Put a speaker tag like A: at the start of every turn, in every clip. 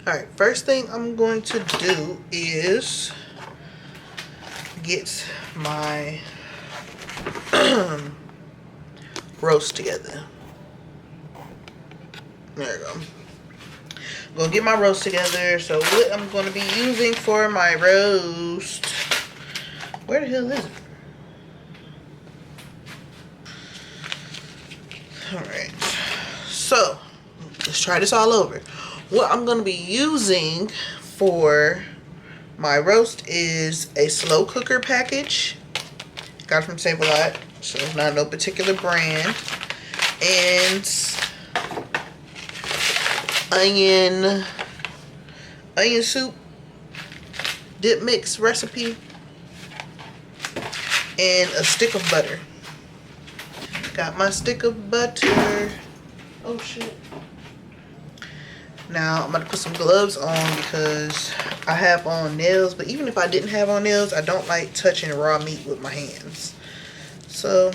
A: Alright, first thing I'm going to do is get my roast together. There we go. I'm gonna get my roast together. So what I'm gonna be using for my roast, where the hell is it? Alright, so let's try this all over. What I'm gonna be using for my roast is a slow cooker package. Got it from Save a Lot, so it's not no particular brand. And onion soup dip mix recipe, and a stick of butter. Got my stick of butter. Oh shit. Now I'm going to put some gloves on because I have on nails, but even if I didn't have on nails, I don't like touching raw meat with my hands. So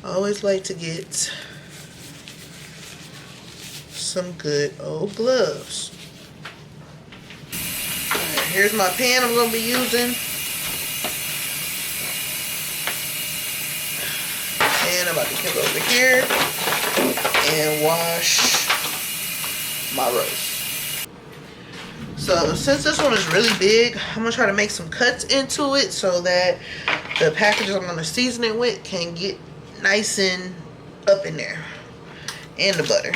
A: I always like to get some good old gloves. Alright, here's my pan I'm going to be using. And I'm about to come over here and wash my roast. So since this one is really big, I'm gonna try to make some cuts into it so that the packages I'm gonna season it with can get nice and up in there, and the butter.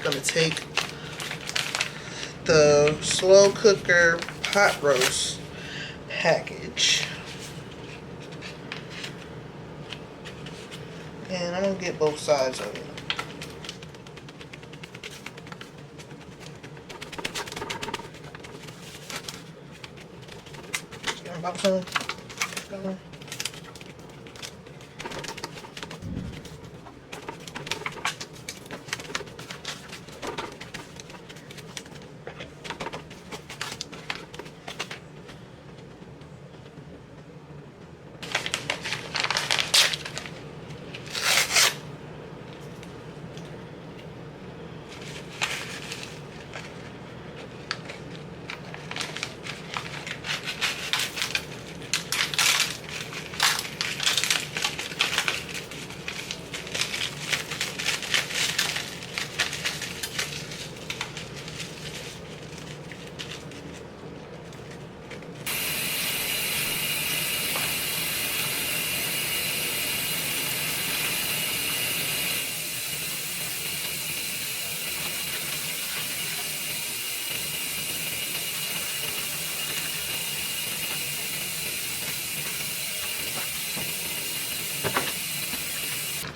A: Gonna take the slow cooker pot roast package, and I'm gonna get both sides of it. About some.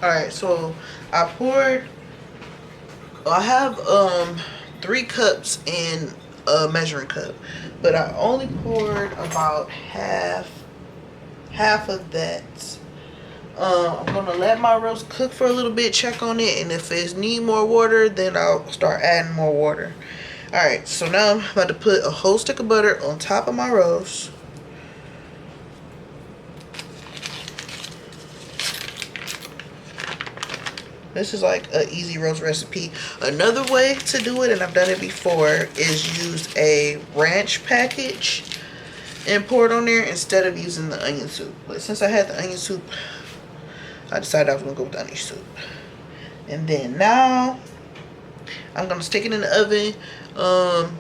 A: Alright, so I have 3 cups in a measuring cup, but I only poured about half of that. I'm gonna let my roast cook for a little bit, check on it, and if it needs more water, then I'll start adding more water. Alright, so now I'm about to put a whole stick of butter on top of my roast. This is like an easy roast recipe. Another way to do it, and I've done it before, is use a ranch package and pour it on there instead of using the onion soup. But since I had the onion soup, I decided I was going to go with the onion soup. And then now, I'm going to stick it in the oven. I'm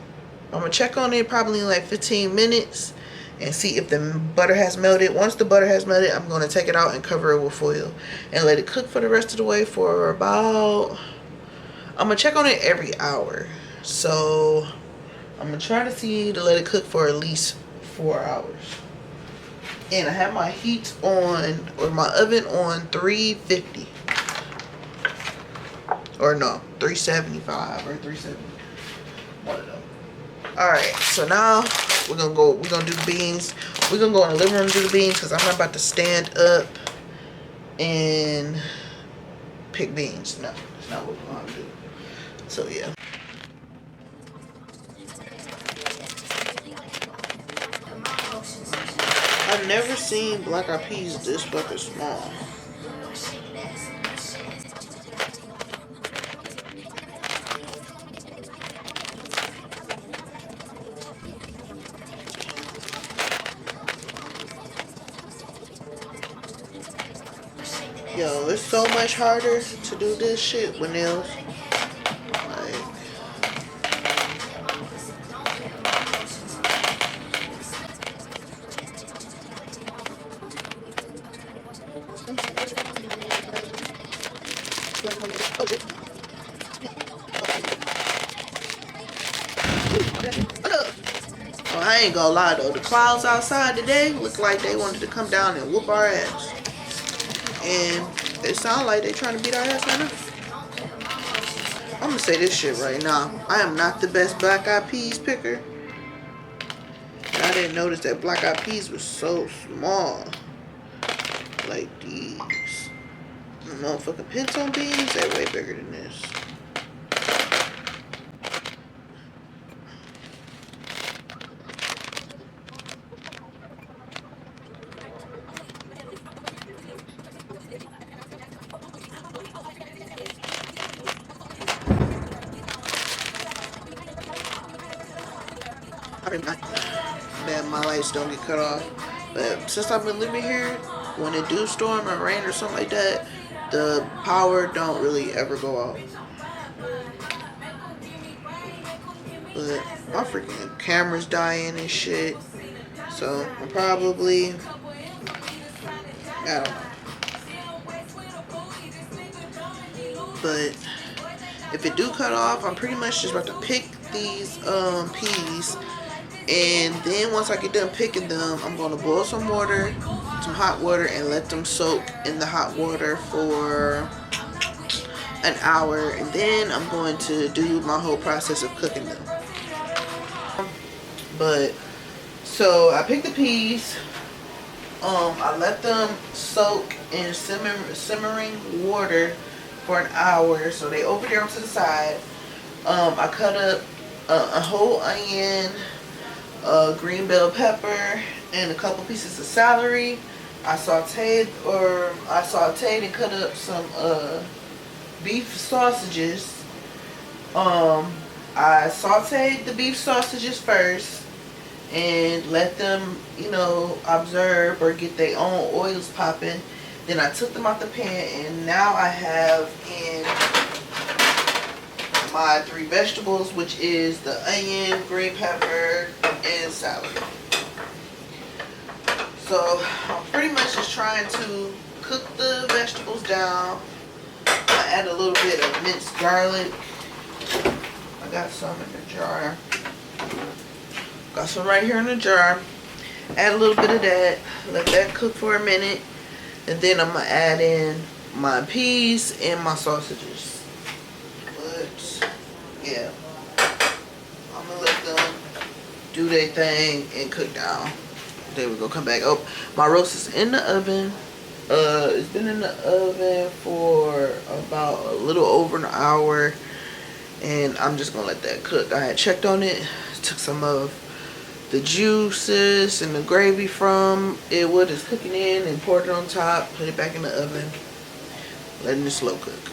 A: going to check on it probably in like 15 minutes. And see if the butter has melted. Once the butter has melted, I'm going to take it out and cover it with foil. And let it cook for the rest of the way for about... I'm going to check on it every hour. So, I'm going to try to see to let it cook for at least 4 hours. And I have my heat on, or my oven on 350. Or no, 375 or 370. One of them. Alright, so now we're gonna do the beans. We're gonna go in the living room and do the beans because I'm not about to stand up and pick beans. No, that's not what we're gonna do. So yeah. I've never seen black eyed peas this fucking small. Yo, it's so much harder to do this shit with nails. Like, oh, I ain't gonna lie though, the clouds outside today look like they wanted to come down and whoop our ass. And it sound like they trying to beat our ass right now. I'm gonna say this shit right now. I am not the best black eyed peas picker. And I didn't notice that black eyed peas was so small. Like these. Motherfucking pinto beans, they're way bigger than this. I remember that my lights don't get cut off. But since I've been living here, when it do storm or rain or something like that, the power don't really ever go out. But my freaking camera's dying and shit. So I'm probably, I don't know. But if it do cut off, I'm pretty much just about to pick these peas. And then once I get done picking them, I'm going to boil some water, some hot water, and let them soak in the hot water for an hour. And then I'm going to do my whole process of cooking them. But, so I picked the peas. I let them soak in simmering water for an hour. So they over there onto the side. I cut up a whole onion, green bell pepper, and a couple pieces of celery. I sauteed and cut up some beef sausages. I sauteed the beef sausages first and let them, observe or get their own oils popping. Then I took them out the pan, and now I have in my 3 vegetables, which is the onion, green pepper, and celery. So I'm pretty much just trying to cook the vegetables down. I add a little bit of minced garlic. I got some in the jar. Got some right here in the jar. Add a little bit of that. Let that cook for a minute. And then I'm going to add in my peas and my sausages. But, yeah. I'm going to let them do their thing and cook down. Then we're going to come back. Oh, my roast is in the oven. It's been in the oven for about a little over an hour. And I'm just going to let that cook. I had checked on it. Took some of the juices and the gravy from it, what is cooking in, and poured it on top. Put it back in the oven. Letting it slow cook.